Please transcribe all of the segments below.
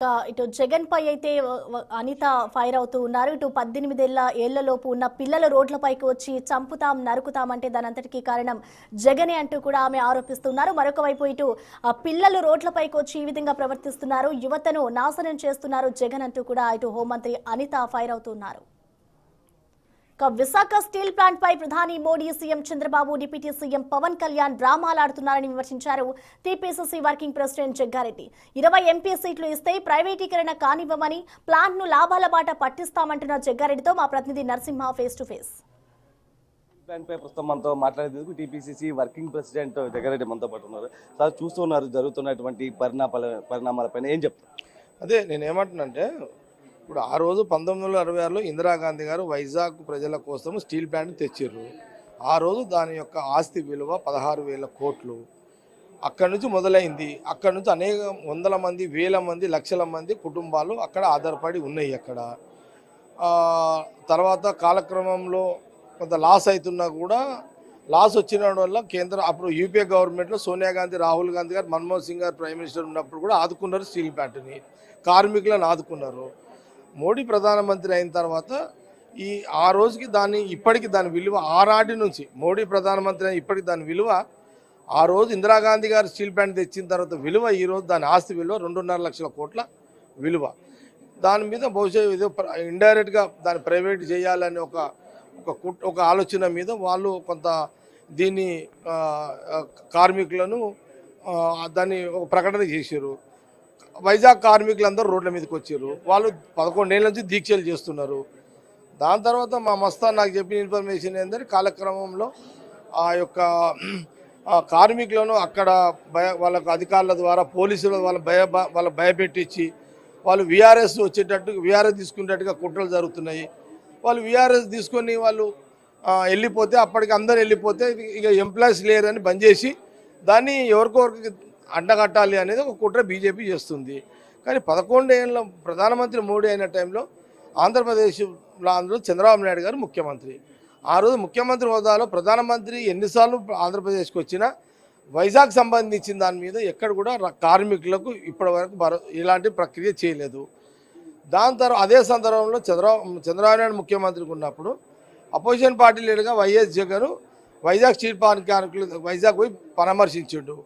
ఇటు జగన్ పై అయితే అనిత ఫైర్ అవుతూ ఉన్నారు. ఇటు 18 ఏళ్లలోపు ఉన్న పిల్లల రోడ్లపైకి వచ్చి చంపుతాం నరుకుతామంటే దానంతటికీ కారణం జగనే అంటూ కూడా ఆమె ఆరోపిస్తున్నారు. మరొక వైపు ఇటు పిల్లలు రోడ్లపైకి వచ్చి ఈ విధంగా ప్రవర్తిస్తున్నారు, యువతను నాశనం చేస్తున్నారు జగన్ అంటూ కూడా ఇటు హోంమంత్రి అనిత ఫైర్ అవుతున్నారు. విశాఖ స్టీల్ ప్లాంట్ పై ప్రధాని Modi, CM Chandrababu, deputy CM Pawan Kalyan డ్రామాలాడుతున్నారని విమర్శించారు TPCC working president Jaggareddy. 20 MP సీట్లు ఇస్తే ప్రైవేటీకరణ కానివ్వమని, ప్లాంట్ ను లాభాల బాట పట్టిస్తామంటున్న జగ్గారెడ్డితో మా ప్రతినిధి నరసింహ ఫేస్ టు ఫేస్. ప్రస్తుతం మనతో మాట్లాడేందుకు టీపీసీసీ వర్కింగ్ ప్రెసిడెంట్ జగ్గారెడ్డి మనతో పాటు ఉన్నారు. సార్, చూస్తున్నారు జరుగుతున్నటువంటి పరిణామాలపైన ఏం చెప్తారు? అదే నేనేమంటున్నానంటే, ఇప్పుడు ఆ రోజు 1966లో ఇందిరాగాంధీ గారు వైజాగ్ ప్రజల కోసం స్టీల్ ప్లాంట్ తెచ్చిర్రు. ఆ రోజు దాని యొక్క ఆస్తి విలువ 16,000 కోట్లు. అక్కడి నుంచి మొదలైంది. అక్కడి నుంచి అనేక వందల మంది, వేల మంది, లక్షల మంది కుటుంబాలు అక్కడ ఆధారపడి ఉన్నాయి. అక్కడ తర్వాత కాలక్రమంలో కొంత లాస్ అవుతున్నా కూడా, లాస్ వచ్చిన వల్ల అప్పుడు యూపీఏ గవర్నమెంట్లో సోనియా గాంధీ, రాహుల్ గాంధీ గారు, మన్మోహన్ సింగ్ గారు ప్రైమ్ మినిస్టర్ ఉన్నప్పుడు కూడా ఆదుకున్నారు స్టీల్ ప్లాంట్ని, కార్మికులను ఆదుకున్నారు. మోడీ ప్రధానమంత్రి అయిన తర్వాత ఆ రోజుకి ఇప్పటికి దాని విలువ ఆనాటి నుంచి మోడీ ప్రధానమంత్రి అయిన ఇప్పటికి దాని విలువ, ఆ రోజు ఇందిరాగాంధీ గారు స్టీల్ ప్లాంట్ తెచ్చిన తర్వాత విలువ, ఈరోజు దాని ఆస్తి విలువ 2.5 లక్షల కోట్ల విలువ. దాని మీద బహుశా ఏదో ఇండైరెక్ట్గా దాన్ని ప్రైవేట్ చేయాలని ఒక ఆలోచన మీద వాళ్ళు కొంత దీన్ని కార్మికులను దాన్ని ఒక ప్రకటన చేశారు. వైజాగ్ కార్మికులందరూ రోడ్ల మీదకి వచ్చారు. వాళ్ళు 11 ఏళ్ళ నుంచి దీక్షలు చేస్తున్నారు. దాని తర్వాత మా మస్తాన్ నాకు చెప్పిన ఇన్ఫర్మేషన్ ఏంటంటే, కాలక్రమంలో ఆ యొక్క కార్మికులను అక్కడ వాళ్ళకు అధికారుల ద్వారా, పోలీసుల వాళ్ళ భయపెట్టించి వాళ్ళు వీఆర్ఎస్ తీసుకునేటట్టుగా కుట్రలు జరుగుతున్నాయి. వాళ్ళు వీఆర్ఎస్ తీసుకొని వాళ్ళు వెళ్ళిపోతే, అప్పటికి అందరూ వెళ్ళిపోతే ఇక ఎంప్లాయీస్ లేరని బంద్ చేసి దాన్ని ఎవరికొరికి అడ్డగట్టాలి అనేది ఒక కుట్ర బీజేపీ చేస్తుంది. కానీ 11 ఏళ్ళ ప్రధానమంత్రి మోడీ అయిన టైంలో ఆంధ్రప్రదేశ్లో చంద్రబాబు నాయుడు గారు ముఖ్యమంత్రి. ఆ రోజు ముఖ్యమంత్రి హోదాలో ప్రధానమంత్రి ఎన్నిసార్లు ఆంధ్రప్రదేశ్కి వచ్చినా వైజాగ్ సంబంధించిన దాని మీద ఎక్కడ కూడా కార్మికులకు ఇప్పటివరకు ఇలాంటి ప్రక్రియ చేయలేదు. దాని తర్వాత అదే సందర్భంలో చంద్రబాబు నాయుడు ముఖ్యమంత్రిగా ఉన్నప్పుడు అపోజిషన్ పార్టీ లీడర్గా YS Jagan Vizag steel plant కార్మికులు వైజాగ్ పోయి పరామర్శించిండు,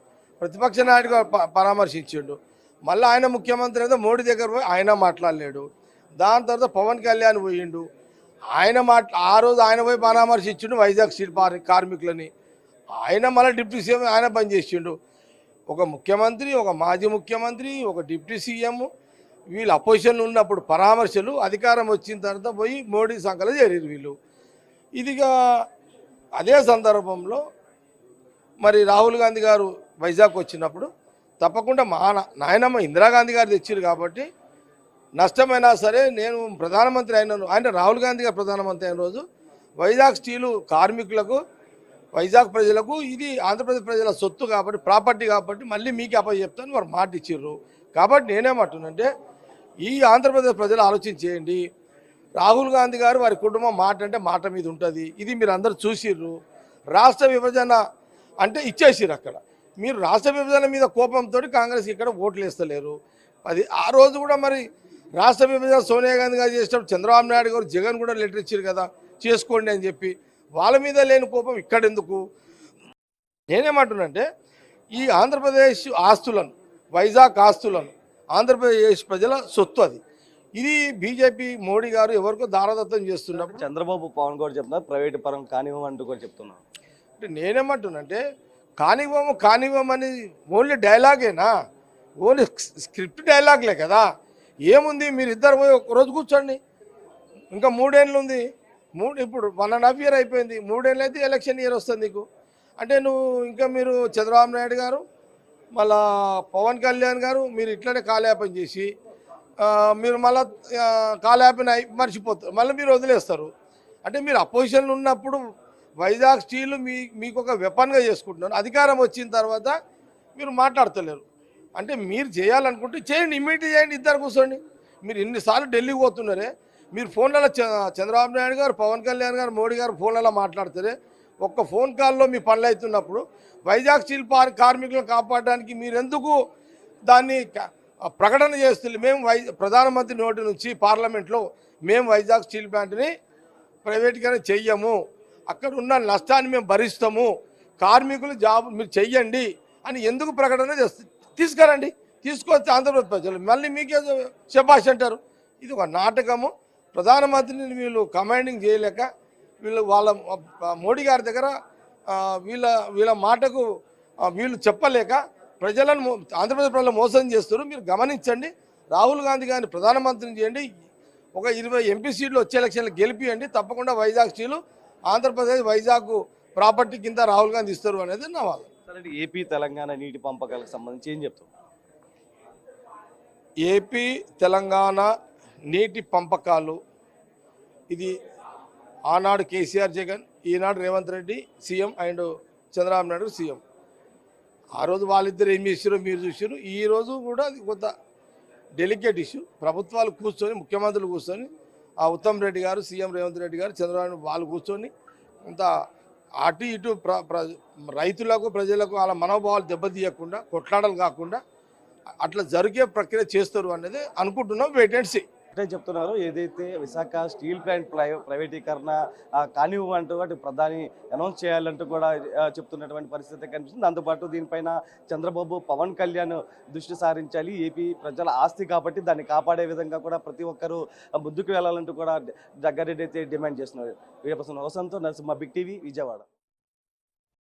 ప్రతిపక్ష నాయకుడిగా పరామర్శించిండు. మళ్ళీ ఆయన ముఖ్యమంత్రి అయితే మోడీ దగ్గర పోయి ఆయన మాట్లాడలేడు. దాని తర్వాత పవన్ కళ్యాణ్ పోయిండు, ఆ రోజు ఆయన పోయి పరామర్శించిండు వైజాగ్ స్టీల్ కార్మికులని. ఆయన మళ్ళీ డిప్యూటీ సీఎం ఆయన బంద్ చేసిండు. ఒక ముఖ్యమంత్రి, ఒక మాజీ ముఖ్యమంత్రి, ఒక డిప్యూటీ సీఎం వీళ్ళు అపోజిషన్లో ఉన్నప్పుడు పరామర్శలు, అధికారం వచ్చిన తర్వాత పోయి మోడీ సంకలం చేరారు వీళ్ళు. ఇదిగా అదే సందర్భంలో మరి రాహుల్ గాంధీ గారు వైజాగ్ వచ్చినప్పుడు తప్పకుండా మా నాయనమ్మ ఇందిరాగాంధీ గారు తెచ్చారు కాబట్టి నష్టమైనా సరే నేను ప్రధానమంత్రి అయినాను. ఆయన రాహుల్ గాంధీ గారు ప్రధానమంత్రి అయిన రోజు వైజాగ్ స్టీలు కార్మికులకు, వైజాగ్ ప్రజలకు ఇది ఆంధ్రప్రదేశ్ ప్రజల సొత్తు కాబట్టి, ప్రాపర్టీ కాబట్టి మళ్ళీ మీకు అప్పచెప్తాను వారు మాట ఇచ్చారు. కాబట్టి నేనేమంటున్నానంటే, ఈ ఆంధ్రప్రదేశ్ ప్రజలు ఆలోచించేయండి. రాహుల్ గాంధీ గారు వారి కుటుంబం మాట అంటే మాట మీద ఉంటుంది. ఇది మీరు అందరూ చూసిర్రు. రాష్ట్ర విభజన అంటే ఇచ్చేసిర్రు. అక్కడ మీరు రాష్ట్ర విభజన మీద కోపంతో కాంగ్రెస్ ఇక్కడ ఓట్లు వేస్తలేరు. ఆ రోజు కూడా మరి రాష్ట్ర విభజన సోనియా గాంధీ గారు చేసినప్పుడు చంద్రబాబు నాయుడు గారు, జగన్ కూడా లెటర్ ఇచ్చారు కదా చేసుకోండి అని చెప్పి. వాళ్ళ మీద లేని కోపం ఇక్కడ ఎందుకు? నేనేమంటున్నానంటే, ఈ ఆంధ్రప్రదేశ్ ఆస్తులను, వైజాగ్ ఆస్తులను ఆంధ్రప్రదేశ్ ప్రజల సొత్తు అది. ఇది బీజేపీ మోడీ గారు ఎవరికో దారదత్తం చేస్తున్నప్పుడు చంద్రబాబు, పవన్ కూడా చెప్తున్నారు ప్రైవేట్ పరం కానివ్వమంటూ కూడా చెప్తున్నారు. అంటే నేనేమంటున్నానంటే, కానివ్వమని ఓన్లీ డైలాగేనా? ఓన్లీ స్క్రిప్ట్ డైలాగ్లే కదా. ఏముంది, మీరు ఇద్దరు పోయి ఒకరోజు కూర్చోండి. ఇంకా 3 ఏళ్ళు ఉంది. ఇప్పుడు 1.5 ఇయర్ అయిపోయింది. 3 ఏళ్ళు అయితే ఎలక్షన్ ఇయర్ వస్తుంది నీకు. అంటే మీరు చంద్రబాబు నాయుడు గారు, మళ్ళా పవన్ కళ్యాణ్ గారు మీరు ఇట్లనే కాలయాపన చేసి మీరు మళ్ళీ కాలయాపన మర్చిపోతారు, మళ్ళీ మీరు వదిలేస్తారు. అంటే మీరు అపోజిషన్లో ఉన్నప్పుడు వైజాగ్ స్టీల్ మీకు ఒక వెపన్గా చేసుకుంటున్నారు. అధికారం వచ్చిన తర్వాత మీరు మాట్లాడతలేరు. అంటే మీరు చేయాలనుకుంటే చేయండి, ఇమ్మీడియట్ చేయండి, ఇద్దరు కూర్చోండి. మీరు ఎన్నిసార్లు ఢిల్లీకి పోతున్నారే, మీరు ఫోన్లలో చంద్రబాబు నాయుడు గారు, పవన్ కళ్యాణ్ గారు, మోడీ గారు ఫోన్లలో మాట్లాడతారే. ఒక్క ఫోన్ కాల్లో మీ పనులు అవుతున్నప్పుడు వైజాగ్ స్టీల్ కార్మికులను కాపాడడానికి మీరెందుకు దాన్ని ప్రకటన చేస్తుంది. మేము ప్రధానమంత్రి నోటి నుంచి పార్లమెంట్లో మేము వైజాగ్ స్టీల్ ప్లాంట్ని ప్రైవేట్గానే చెయ్యము, అక్కడ ఉన్న నష్టాన్ని మేము భరిస్తాము, కార్మికులు జాబ్ మీరు చెయ్యండి అని ఎందుకు ప్రకటన తీసుకురండి. తీసుకొస్తే ఆంధ్రప్రదేశ్ ప్రజలు మళ్ళీ మీకే శబాష్ అంటారు. ఇది ఒక నాటకము. ప్రధానమంత్రిని వీళ్ళు కమాండింగ్ చేయలేక వీళ్ళు వాళ్ళ మోడీ గారి దగ్గర వీళ్ళ మాటకు వీళ్ళు చెప్పలేక ప్రజలను ఆంధ్రప్రదేశ్ ప్రజలు మోసం చేస్తారు. మీరు గమనించండి. రాహుల్ గాంధీ గారిని ప్రధానమంత్రిని చేయండి, ఒక 20 ఎంపీ సీట్లు వచ్చే ఎలక్షన్లు గెలిపియండి, తప్పకుండా వైజాగ్ స్టీలు ఆంధ్రప్రదేశ్ వైజాగ్ ప్రాపర్టీ కింద రాహుల్ గాంధీ ఇస్తారు అనేది నా వాదన. సరే, ఏపీ తెలంగాణ నీటి పంపకాలకు సంబంధించి ఏం చెప్తాం? ఏపీ తెలంగాణ నీటి పంపకాలు ఇది ఆనాడు కేసీఆర్ జగన్, ఈనాడు Revanth Reddy CM and Chandrababu Naidu CM. ఆ రోజు వాళ్ళిద్దరు ఏం చేసారో మీరు చూసారు. ఈరోజు కూడా అది కొంత డెలికేట్ ఇష్యూ. ప్రభుత్వాలు కూర్చొని, ముఖ్యమంత్రులు కూర్చొని, ఆ ఉత్తమ్ రెడ్డి గారు, సీఎం రేవంత్ రెడ్డి గారు, చంద్రబాబు వాళ్ళు కూర్చొని కొంత అటు ఇటు రైతులకు ప్రజలకు వాళ్ళ మనోభావాలు దెబ్బతీయకుండా, కొట్లాటలు కాకుండా అట్లా జరిగే ప్రక్రియ చేస్తారు అనేది అనుకుంటున్నాం. Wait and see. అంటే చెప్తున్నారు, ఏదైతే విశాఖ స్టీల్ ప్లాంట్ ప్రైవేటీకరణ కానివ్వంటూ అటు ప్రధాని అనౌన్స్ చేయాలంటూ కూడా చెప్తున్నటువంటి పరిస్థితి కనిపిస్తుంది. దాంతోపాటు దీనిపైన చంద్రబాబు, పవన్ కళ్యాణ్ దృష్టి సారించాలి. ఏపీ ప్రజల ఆస్తి కాబట్టి దాన్ని కాపాడే విధంగా కూడా ప్రతి ఒక్కరూ ముందుకు వెళ్ళాలంటూ కూడా జగ్గారెడ్డి అయితే డిమాండ్ చేస్తున్నారు. వీడియో పర్సన్ వసంతో నరసింహ, బిగ్ టీవీ, విజయవాడ.